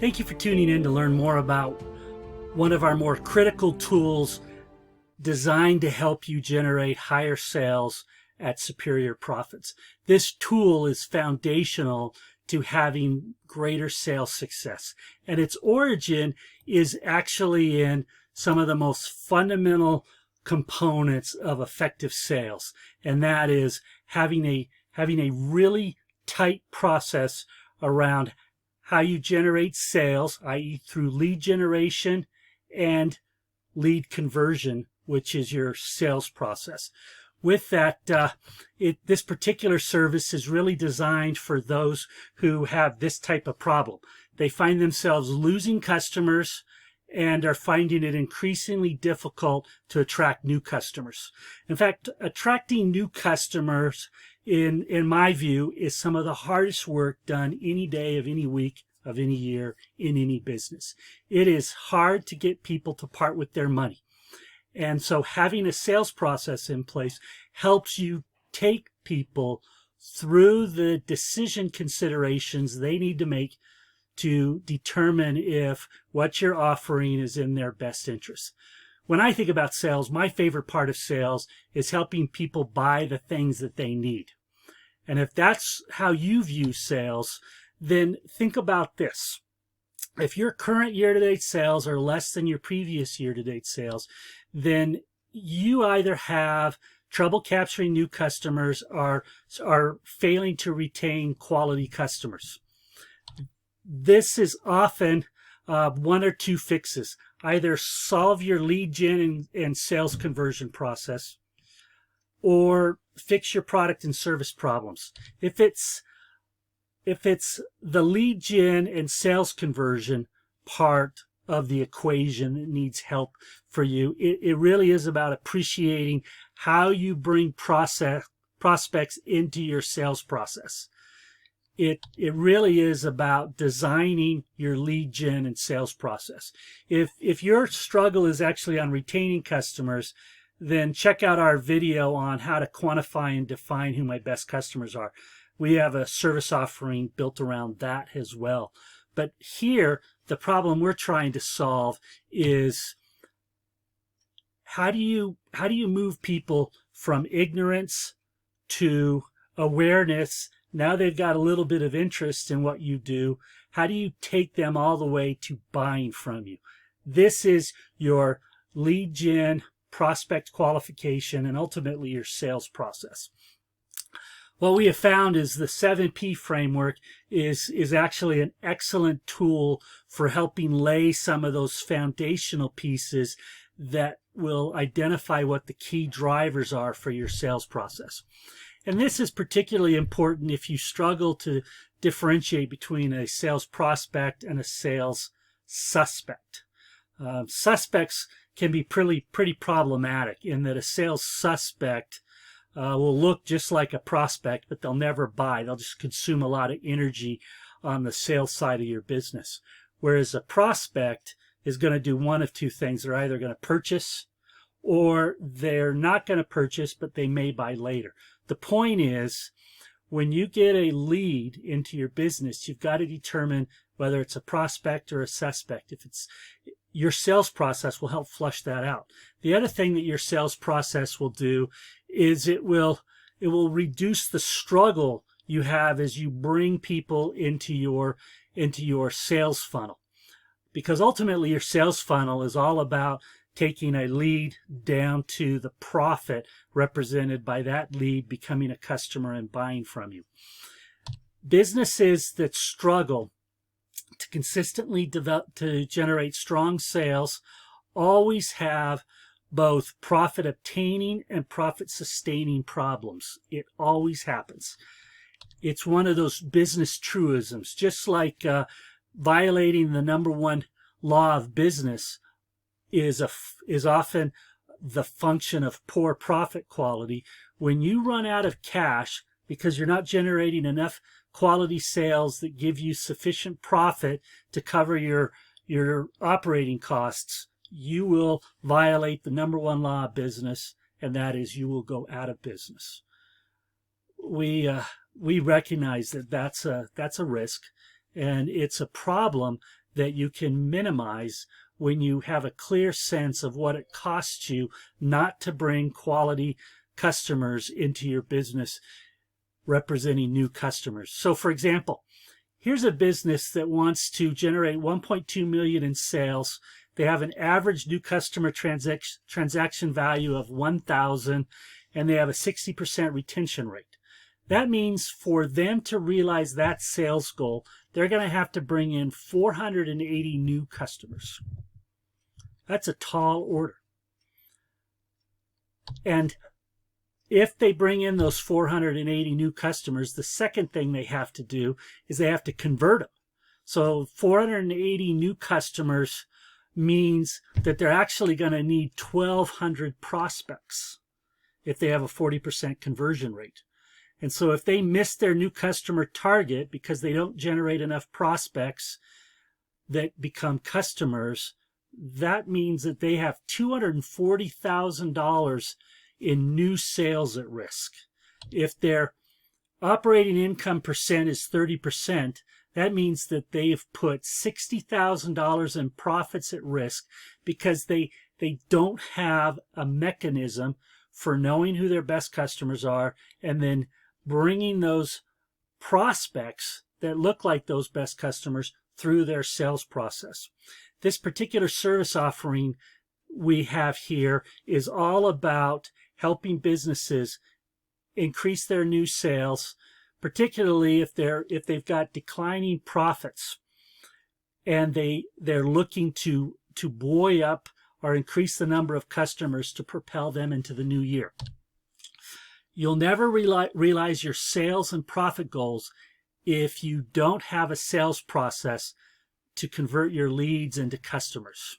Thank you for tuning in to learn more about one of our more critical tools designed to help you generate higher sales at superior profits. This tool is foundational to having greater sales success, and its origin is actually in some of the most fundamental components of effective sales, and that is having a really tight process around how you generate sales, i.e. through lead generation and lead conversion, which is your sales process. With that, this particular service is really designed for those who have this type of problem. They find themselves losing customers and are finding it increasingly difficult to attract new customers. In fact, attracting new customers, in my view, is some of the hardest work done any day of any week of any year in any business. It is hard to get people to part with their money. And so having a sales process in place helps you take people through the decision considerations they need to make to determine if what you're offering is in their best interest. When I think about sales, my favorite part of sales is helping people buy the things that they need. And if that's how you view sales, then think about this. If your current year-to-date sales are less than your previous year-to-date sales, then you either have trouble capturing new customers or are failing to retain quality customers. This is often one or two fixes. Either solve your lead gen and sales conversion process, or fix your product and service problems. If it's the lead gen and sales conversion part of the equation that needs help for you, it really is about appreciating how you bring prospects into your sales process. It really is about designing your lead gen and sales process. If your struggle is actually on retaining customers, then check out our video on how to quantify and define who my best customers are. We have a service offering built around that as well. But here, the problem we're trying to solve is how do you move people from ignorance to awareness? Now they've got a little bit of interest in what you do. How do you take them all the way to buying from you? This is your lead gen, prospect qualification, and ultimately your sales process. What we have found is the 7P framework is actually an excellent tool for helping lay some of those foundational pieces that will identify what the key drivers are for your sales process. And this is particularly important if you struggle to differentiate between a sales prospect and a sales suspect. Suspects can be pretty problematic in that a sales suspect will look just like a prospect, but they'll never buy. They'll just consume a lot of energy on the sales side of your business. Whereas a prospect is going to do one of two things. They're either going to purchase or they're not going to purchase, but they may buy later. The point is, when you get a lead into your business, you've got to determine whether it's a prospect or a suspect. If it's your sales process will help flush that out. The other thing that your sales process will do is it will reduce the struggle you have as you bring people into your sales funnel. Because ultimately your sales funnel is all about taking a lead down to the profit represented by that lead becoming a customer and buying from you. Businesses that struggle to consistently generate strong sales always have both profit obtaining and profit sustaining problems. It always happens. It's one of those business truisms, just like violating the number one law of business is often the function of poor profit quality. When you run out of cash because you're not generating enough quality sales that give you sufficient profit to cover your operating costs, you will violate the number one law of business, and that is you will go out of business. We recognize that that's a risk, and it's a problem that you can minimize when you have a clear sense of what it costs you not to bring quality customers into your business representing new customers. So for example, here's a business that wants to generate 1.2 million in sales. They have an average new customer transaction value of 1,000, and they have a 60% retention rate. That means for them to realize that sales goal, they're going to have to bring in 480 new customers. That's a tall order. And if they bring in those 480 new customers, the second thing they have to do is they have to convert them. So 480 new customers means that they're actually going to need 1,200 prospects if they have a 40% conversion rate. And so if they miss their new customer target because they don't generate enough prospects that become customers, that means that they have $240,000 in new sales at risk. If their operating income percent is 30%, that means that they've put $60,000 in profits at risk because they don't have a mechanism for knowing who their best customers are and then bringing those prospects that look like those best customers through their sales process. This particular service offering we have here is all about helping businesses increase their new sales, particularly if they've got declining profits and they're looking to buoy up or increase the number of customers to propel them into the new year. You'll never realize your sales and profit goals if you don't have a sales process to convert your leads into customers.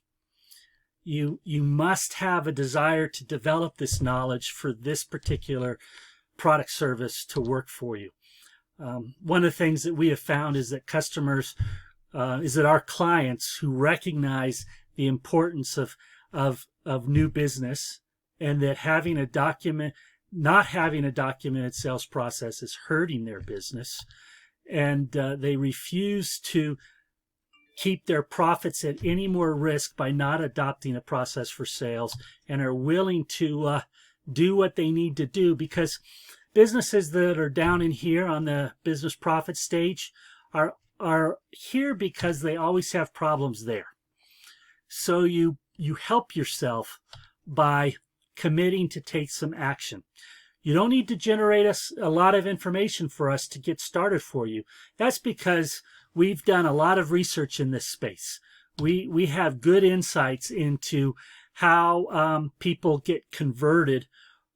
You must have a desire to develop this knowledge for this particular product service to work for you. One of the things that we have found is that our clients who recognize the importance of new business and that not having a documented sales process is hurting their business, and they refuse to keep their profits at any more risk by not adopting a process for sales and are willing to do what they need to do, because businesses that are down in here on the business profit stage are here because they always have problems there. So you help yourself by committing to take some action. You don't need to generate a lot of information for us to get started for you. That's because we've done a lot of research in this space. We have good insights into how people get converted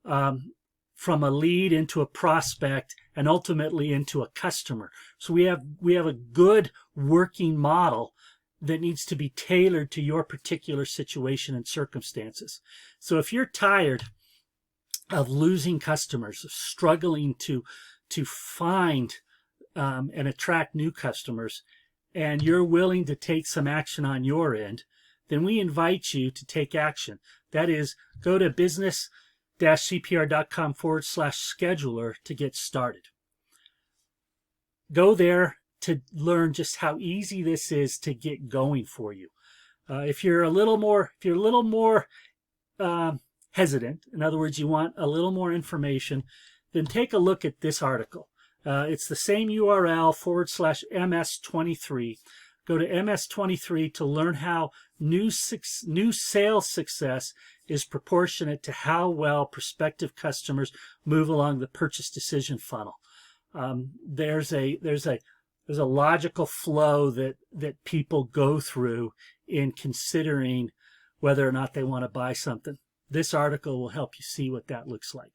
from a lead into a prospect and ultimately into a customer. So we have a good working model that needs to be tailored to your particular situation and circumstances. So if you're tired of losing customers, of struggling to find and attract new customers, and you're willing to take some action on your end, then we invite you to take action. That is, go to business-cpr.com/scheduler to get started. Go there to learn just how easy this is to get going for you. If you're a little more hesitant, in other words, you want a little more information, then take a look at this article. It's the same URL /MS23. Go to MS23 to learn how new sales success is proportionate to how well prospective customers move along the purchase decision funnel. There's a logical flow that people go through in considering whether or not they want to buy something. This article will help you see what that looks like.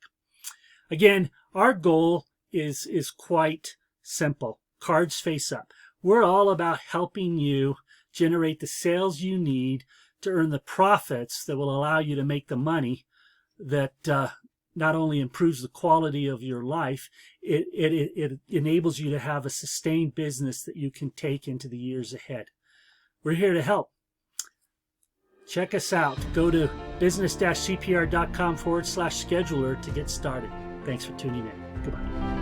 Again, our goal is quite simple. Cards face up. We're all about helping you generate the sales you need to earn the profits that will allow you to make the money that not only improves the quality of your life, it enables you to have a sustained business that you can take into the years ahead. We're here to help. Check us out. Go to business-cpr.com/scheduler to get started. Thanks for tuning in. Goodbye.